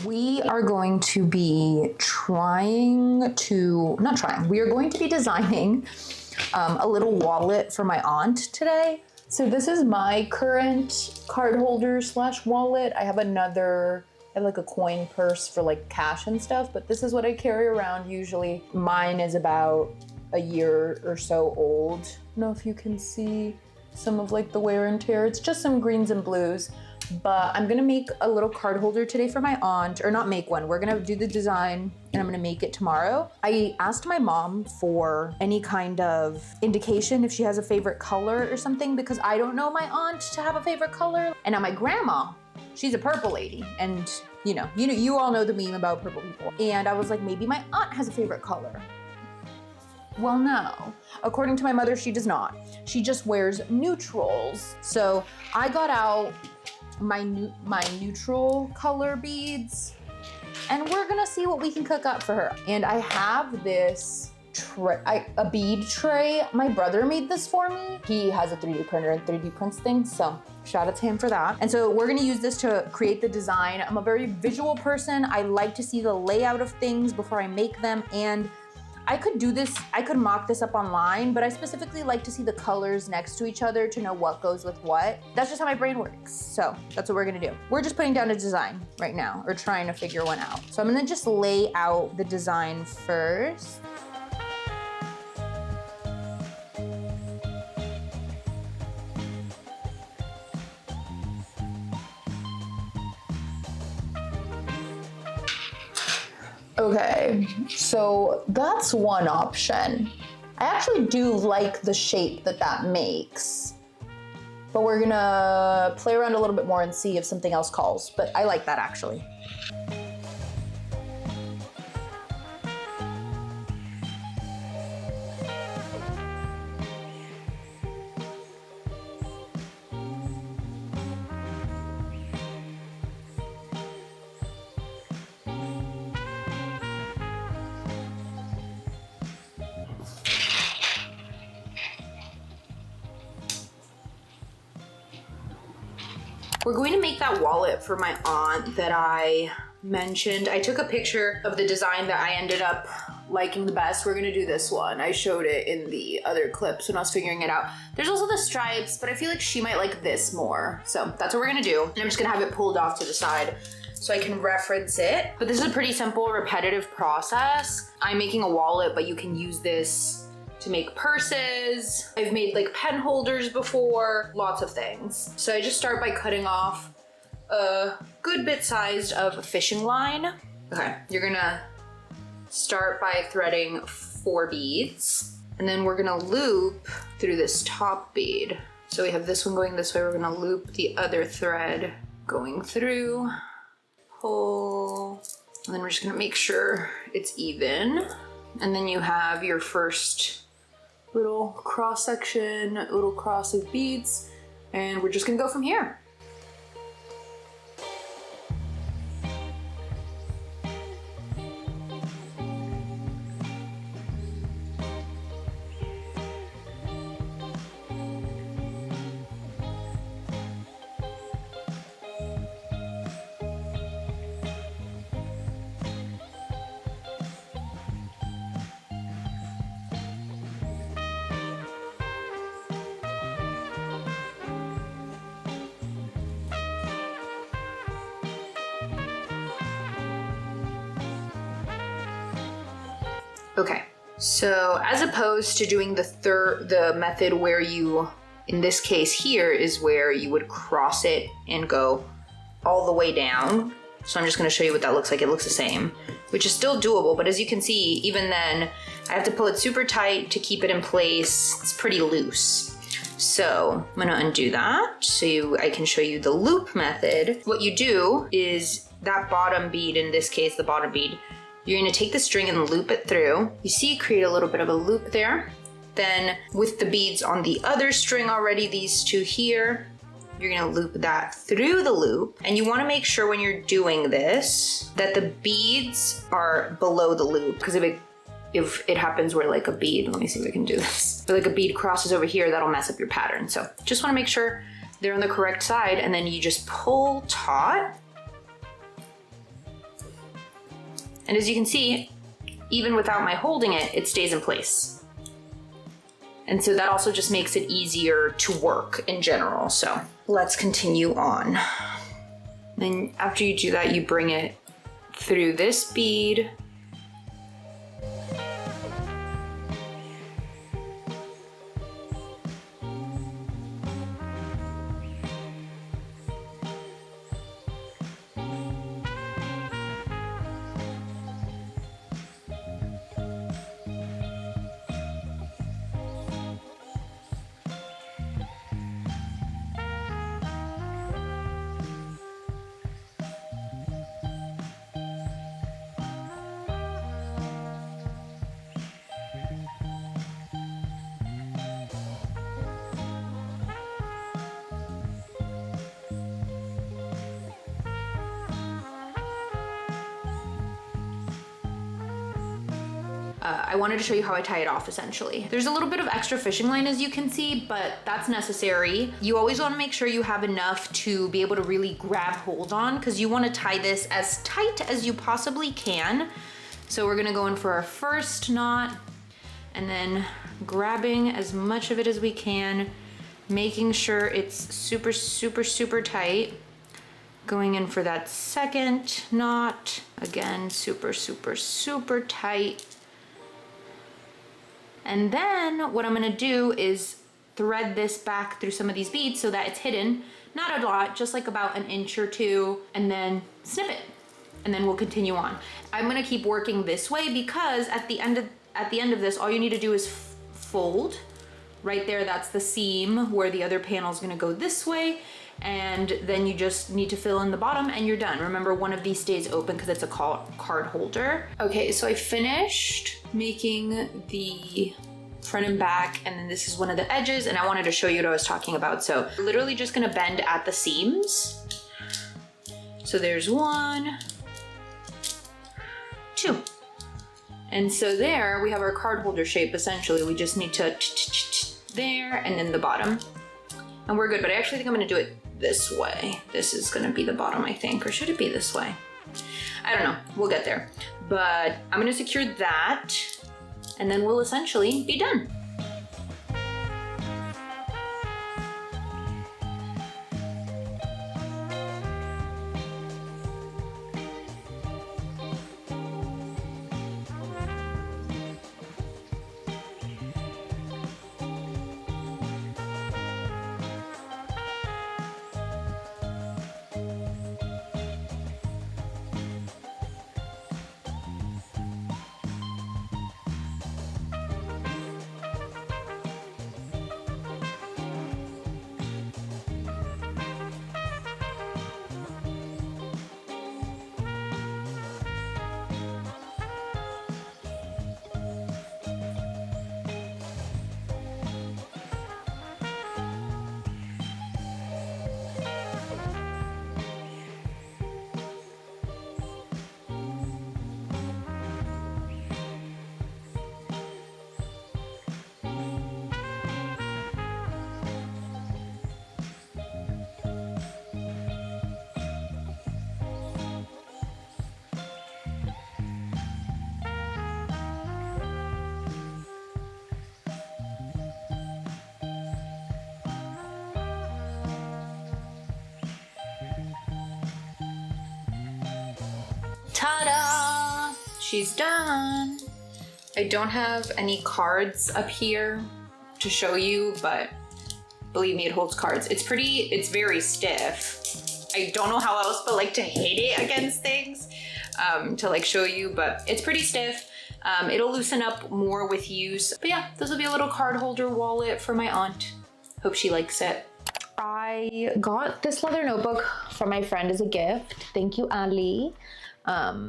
We are going to be we are going to be designing a little wallet for my aunt today. So this is my current card holder / wallet. I have like a coin purse for like cash and stuff, but this is what I carry around usually. Mine is about a year or so old. I don't know if you can see some of like the wear and tear. It's just some greens and blues. But I'm gonna make a little card holder today for my aunt, or not make one. We're gonna do the design and I'm gonna make it tomorrow. I asked my mom for any kind of indication if she has a favorite color or something, because I don't know my aunt to have a favorite color. And now my grandma, she's a purple lady, and you all know the meme about purple people. And I was like, maybe my aunt has a favorite color. Well, no. According to my mother, she does not. She just wears neutrals. So I got out my neutral color beads, and we're gonna see what we can cook up for her. And I have this a bead tray. My brother made this for me. He has a 3D printer and 3D prints things, so shout out to him for that. And so we're gonna use this to create the design. I'm a very visual person. I like to see the layout of things before I make them, and I could mock this up online, but I specifically like to see the colors next to each other to know what goes with what. That's just how my brain works. So that's what we're gonna do. We're just putting down a design right now, or trying to figure one out. So I'm gonna just lay out the design first. Okay, so that's one option. I actually do like the shape that makes, but we're gonna play around a little bit more and see if something else calls, but I like that actually. We're going to make that wallet for my aunt that I mentioned. I took a picture of the design that I ended up liking the best. We're gonna do this one. I showed it in the other clips when I was figuring it out. There's also the stripes, but I feel like she might like this more. So that's what we're gonna do. And I'm just gonna have it pulled off to the side so I can reference it. But this is a pretty simple, repetitive process. I'm making a wallet, but you can use this to make purses. I've made like pen holders before, lots of things. So I just start by cutting off a good bit sized of fishing line. Okay, you're gonna start by threading 4 beads, and then we're gonna loop through this top bead. So we have this one going this way, we're gonna loop the other thread going through, pull, and then we're just gonna make sure it's even. And then you have your first little cross section, little cross of beads, and we're just gonna go from here. Okay, so as opposed to doing the method where you, in this case here, is where you would cross it and go all the way down. So I'm just gonna show you what that looks like. It looks the same, which is still doable, but as you can see, even then, I have to pull it super tight to keep it in place. It's pretty loose. So I'm gonna undo that so I can show you the loop method. What you do is that bottom bead, in this case, the bottom bead, you're gonna take the string and loop it through. You see, create a little bit of a loop there. Then with the beads on the other string already, these 2 here, you're gonna loop that through the loop. And you wanna make sure when you're doing this that the beads are below the loop, because if it happens where like a bead, let me see if I can do this, but like a bead crosses over here, that'll mess up your pattern. So just wanna make sure they're on the correct side, and then you just pull taut And as you can see, even without my holding it, it stays in place. And so that also just makes it easier to work in general. So let's continue on. Then after you do that, you bring it through this bead. I wanted to show you how I tie it off essentially. There's a little bit of extra fishing line as you can see, but that's necessary. You always want to make sure you have enough to be able to really grab hold on, because you want to tie this as tight as you possibly can. So we're gonna go in for our first knot and then grabbing as much of it as we can, making sure it's super, super, super tight. Going in for that second knot, again, super, super, super tight. And then what I'm gonna do is thread this back through some of these beads so that it's hidden, not a lot, just like about an inch or two, and then snip it. And then we'll continue on. I'm gonna keep working this way because at the end of this, all you need to do is fold. Right there, that's the seam where the other panel is gonna go this way. And then you just need to fill in the bottom and you're done. Remember, one of these stays open because it's a card holder. Okay, so I finished making the front and back, and then this is one of the edges, and I wanted to show you what I was talking about. So literally just gonna bend at the seams. So there's 1, 2. And so there we have our card holder shape essentially. We just need to there and then the bottom. And we're good, but I actually think I'm gonna do it this way. This is gonna be the bottom, I think, or should it be this way? I don't know, we'll get there. But I'm gonna secure that, and then we'll essentially be done. Ta-da! She's done. I don't have any cards up here to show you, but believe me, it holds cards. It's very stiff. I don't know how else but like to hit it against things to like show you, but it's pretty stiff. It'll loosen up more with use. But yeah, this will be a little card holder wallet for my aunt. Hope she likes it. I got this leather notebook from my friend as a gift. Thank you, Ali.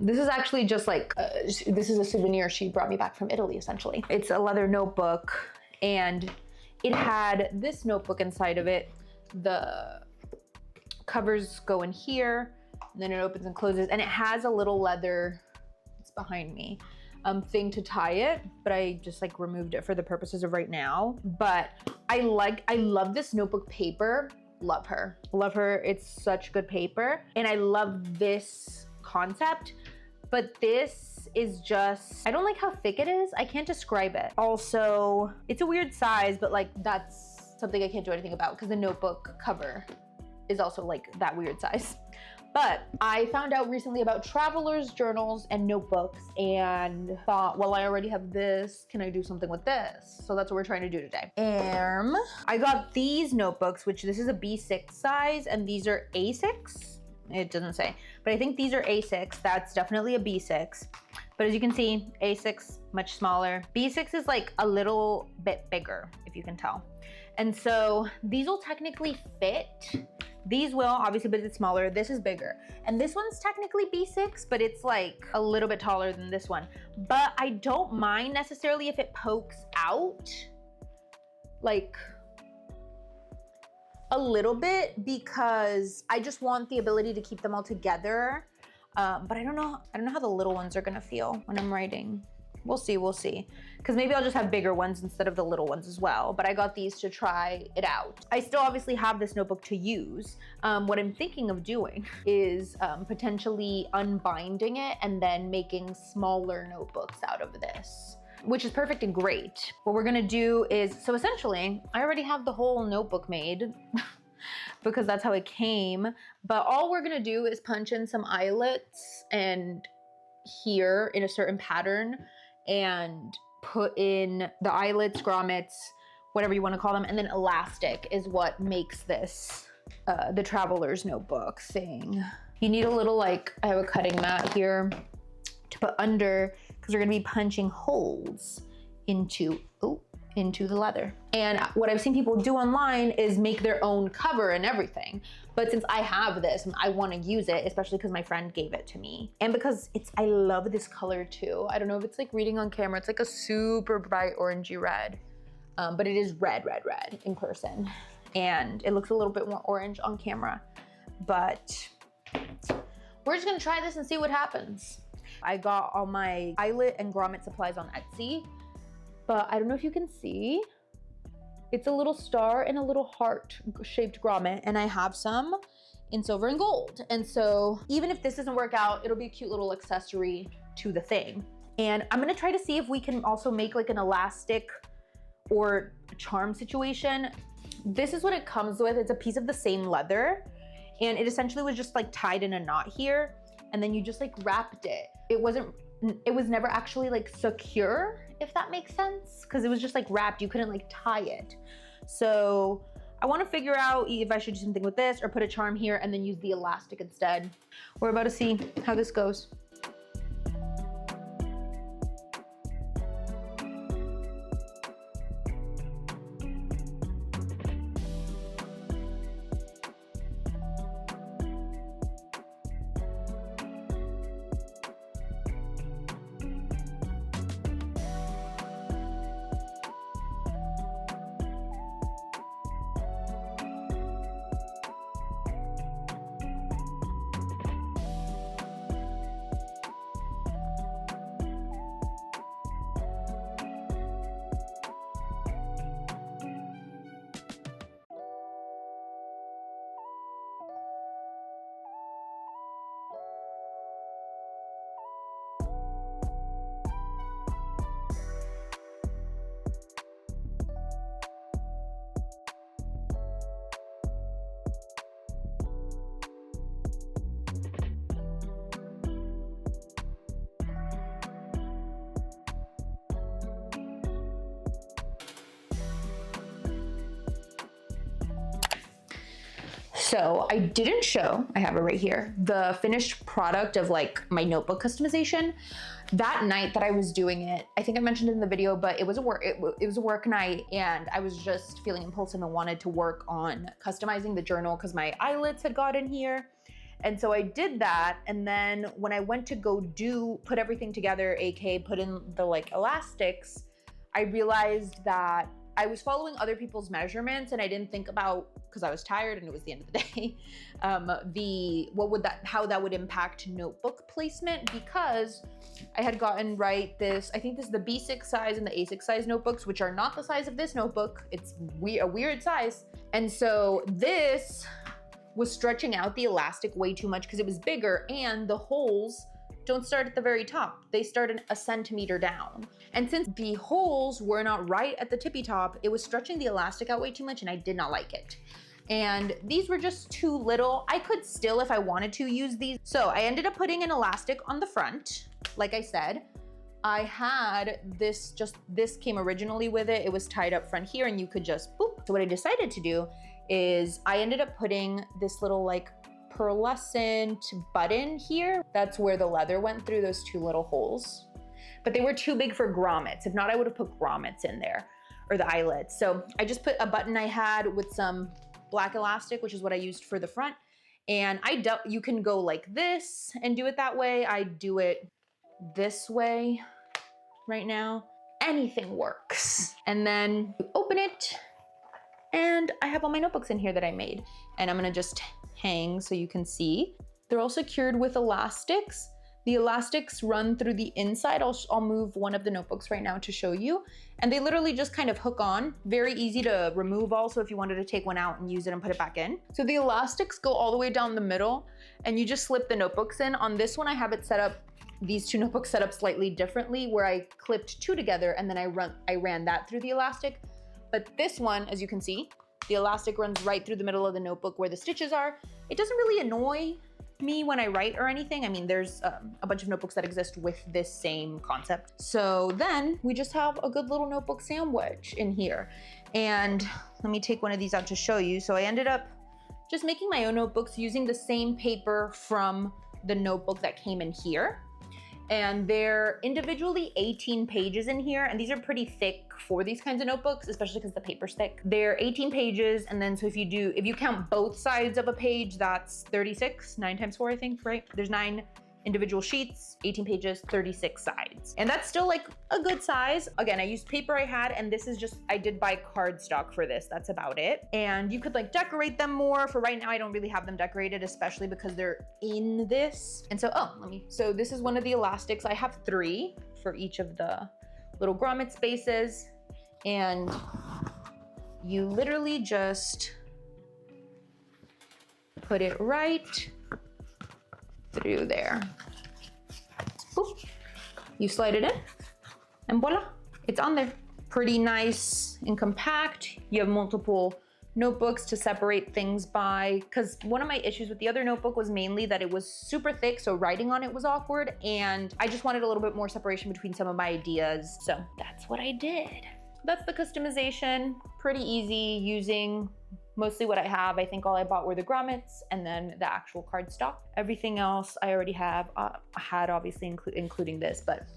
This is actually just like, this is a souvenir she brought me back from Italy, essentially. It's a leather notebook, and it had this notebook inside of it. The covers go in here, and then it opens and closes, and it has a little leather, it's behind me, thing to tie it, but I just like removed it for the purposes of right now. But I love this notebook paper. Love her. It's such good paper. And I love this concept but this is just, I don't like how thick it is. I can't describe it. Also, it's a weird size, but like that's something I can't do anything about because the notebook cover is also like that weird size. But I found out recently about traveler's journals and notebooks and thought, well, I already have this. Can I do something with this? So that's what we're trying to do today. I got these notebooks, which this is a B6 size and these are A6. It doesn't say, but I think these are A6. That's definitely a B6. But as you can see, A6, much smaller. B6 is like a little bit bigger, if you can tell. And so these will technically fit. These will, obviously, but it's smaller. This is bigger. And this one's technically B6, but it's like a little bit taller than this one. But I don't mind necessarily if it pokes out like a little bit because I just want the ability to keep them all together. But I don't know how the little ones are gonna feel when I'm writing. We'll see. Because maybe I'll just have bigger ones instead of the little ones as well. But I got these to try it out. I still obviously have this notebook to use. What I'm thinking of doing is potentially unbinding it and then making smaller notebooks out of this, which is perfect and great. What we're gonna do is, so essentially, I already have the whole notebook made because that's how it came. But all we're gonna do is punch in some eyelets and here in a certain pattern and put in the eyelets, grommets, whatever you want to call them, and then elastic is what makes this the traveler's notebook thing. You need a little, like, I have a cutting mat here to put under because we're gonna be punching holes into the leather. And what I've seen people do online is make their own cover and everything. But since I have this, I want to use it, especially because my friend gave it to me. And because I love this color too. I don't know if it's like reading on camera. It's like a super bright orangey red. But it is red in person. And it looks a little bit more orange on camera. But we're just gonna try this and see what happens. I got all my eyelet and grommet supplies on Etsy. But I don't know if you can see, it's a little star and a little heart-shaped grommet, and I have some in silver and gold. And so even if this doesn't work out, it'll be a cute little accessory to the thing. And I'm gonna try to see if we can also make like an elastic or charm situation. This is what it comes with. It's a piece of the same leather, and it essentially was just like tied in a knot here, and then you just like wrapped it. It was never actually like secure, if that makes sense, because it was just like wrapped. You couldn't like tie it. So I want to figure out if I should do something with this or put a charm here and then use the elastic instead. We're about to see how this goes. So I didn't show, I have it right here, the finished product of like my notebook customization. That night that I was doing it, I think I mentioned it in the video, but it was a work night and I was just feeling impulsive and wanted to work on customizing the journal because my eyelets had gotten here. And so I did that. And then when I went to go put everything together, aka put in the like elastics, I realized that I was following other people's measurements and I didn't think about, because I was tired and it was the end of the day, how that would impact notebook placement, because I had gotten this, I think this is the B6 size and the A6 size notebooks, which are not the size of this notebook. It's a weird size. And so this was stretching out the elastic way too much because it was bigger and the holes don't start at the very top. They start a centimeter down. And since the holes were not right at the tippy top, it was stretching the elastic out way too much and I did not like it. And these were just too little. I could still, if I wanted to, use these. So I ended up putting an elastic on the front. Like I said, I had this came originally with it. It was tied up front here and you could just boop. So what I decided to do is I ended up putting this little like pearlescent button here. That's where the leather went through those two little holes. But they were too big for grommets. If not, I would have put grommets in there or the eyelets. So I just put a button I had with some black elastic, which is what I used for the front. And you can go like this and do it that way. I do it this way right now. Anything works. And then you open it and I have all my notebooks in here that I made. And I'm gonna just hang so you can see. They're all secured with elastics. The elastics run through the inside. I'll move one of the notebooks right now to show you. And they literally just kind of hook on. Very easy to remove also if you wanted to take one out and use it and put it back in. So the elastics go all the way down the middle and you just slip the notebooks in. On this one, I have it set up, these two notebooks set up slightly differently where I clipped two together and then I ran that through the elastic. But this one, as you can see, the elastic runs right through the middle of the notebook where the stitches are. It doesn't really annoy me when I write or anything. I mean, there's a bunch of notebooks that exist with this same concept. So then we just have a good little notebook sandwich in here. And let me take one of these out to show you. So I ended up just making my own notebooks using the same paper from the notebook that came in here. And they're individually 18 pages in here. And these are pretty thick for these kinds of notebooks, especially because the paper's thick. They're 18 pages. And then so if you count both sides of a page, that's 36, 9 times 4, I think, right? There's 9 individual sheets, 18 pages, 36 sides. And that's still like a good size. Again, I used paper I had, and this is just, I did buy cardstock for this. That's about it. And you could like decorate them more. For right now, I don't really have them decorated, especially because they're in this. And so, so this is one of the elastics. I have 3 for each of the little grommet spaces. And you literally just put it right through there. Boop. You slide it in and voila, it's on there. Pretty nice and compact. You have multiple notebooks to separate things by, because one of my issues with the other notebook was mainly that it was super thick, so writing on it was awkward, and I just wanted a little bit more separation between some of my ideas. So that's what I did. That's the customization. Pretty easy using mostly what I have. I think all I bought were the grommets and then the actual cardstock. Everything else I already have, had obviously including this, but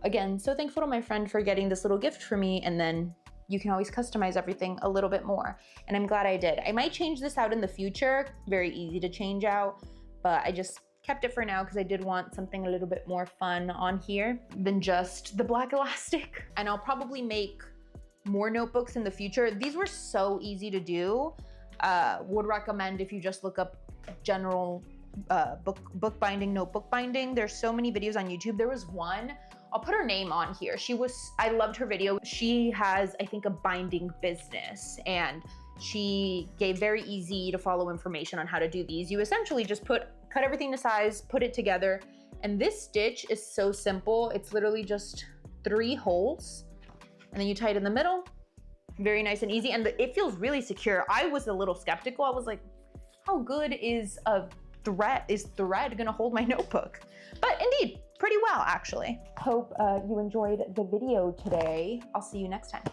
again, so thankful to my friend for getting this little gift for me, and then you can always customize everything a little bit more. And I'm glad I did. I might change this out in the future. Very easy to change out, but I just kept it for now because I did want something a little bit more fun on here than just the black elastic. And I'll probably make more notebooks in the future. These were so easy to do. Would recommend if you just look up general book binding, notebook binding. There's so many videos on YouTube. There was one, I'll put her name on here. I loved her video. She has, I think, a binding business, and she gave very easy to follow information on how to do these. You essentially just cut everything to size, put it together. And this stitch is so simple. It's literally just 3 holes, and then you tie it in the middle. Very nice and easy. And it feels really secure. I was a little skeptical. I was like, how good is thread gonna hold my notebook? But indeed, pretty well, actually. Hope you enjoyed the video today. I'll see you next time.